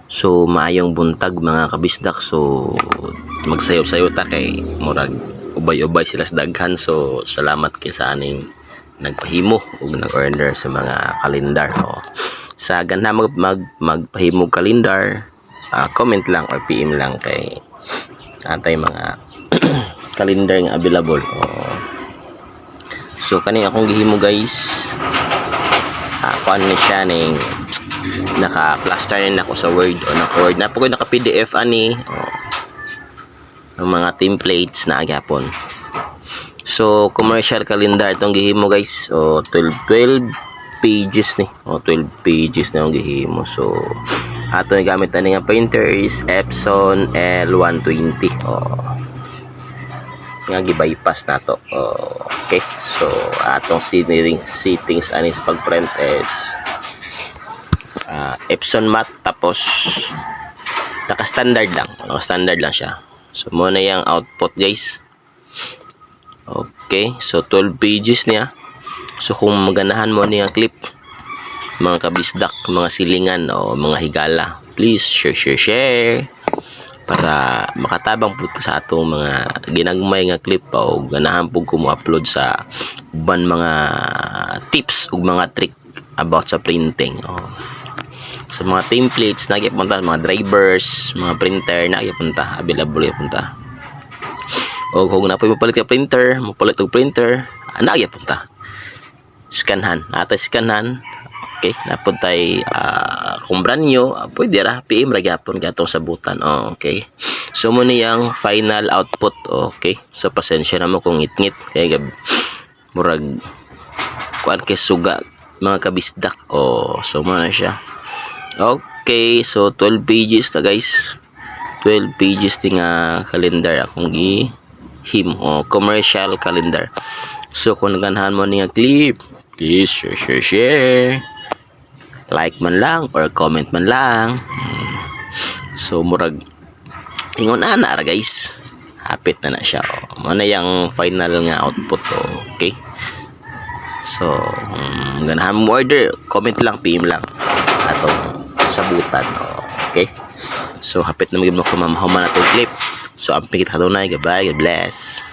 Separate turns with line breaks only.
So maayong buntag mga kabisdak. So magsayo-sayo ta kay murag ubay-ubay sila sa daghan. So salamat kay sa aning nagpahimo ug nag-order sa mga kalendar. Sa ganda magpahimo kalendar, comment lang or PM lang kay atay mga kalendar nga available. So kani akong gihimo guys, kuan ni siya ning naka-plaster na ako sa Word o naka-Word na po, naka-PDF ani ang mga templates na agyapon. So commercial calendar itong gihimo guys. 12 pages ni. 12 pages na yung gihimo. So ato ni gamit ani nga printer is Epson L120. Nga gi-bypass na to. Okay. So atong settings ani sa pag-print is Epson matte, tapos naka-standard lang siya. So muna yung output guys. Okay, so 12 pages niya. So kung maganahan mo niya clip, mga kabisdak, mga silingan o mga higala, please share para makatabang po sa atong mga ginagmay nga clip o ganahan po ko mo-upload sa uban mga tips ug mga trick about sa printing. Sa mga templates na punta, mga drivers, mga printer na punta, available punta. O kung napoy mapalit ka printer, mapalit og printer, na punta. Scanhan, scanhan. Okay, napuntay kung brand new, pwede ra PM ra gyapon katong sabutan. Okay. So mo niyang final output. Okay. So pasensya na mo kung ngit-ngit kay murag kuan kay suga mga kabisdak. So mo na siya. Okay, so 12 pages na guys. 12 pages din nga calendar akong gihim commercial calendar. So kung naganahan mo niya clip, please share. Like man lang or comment man lang. So murag ingon ana ra guys. Hapit na siya. Mo na yang final nga output. Okay. So ganahan mo order, comment lang, PM lang atong sabutan. Okay. So hapit na magiging kumamahuman na itong clip. So amping kita kanunay. Goodbye. God bless.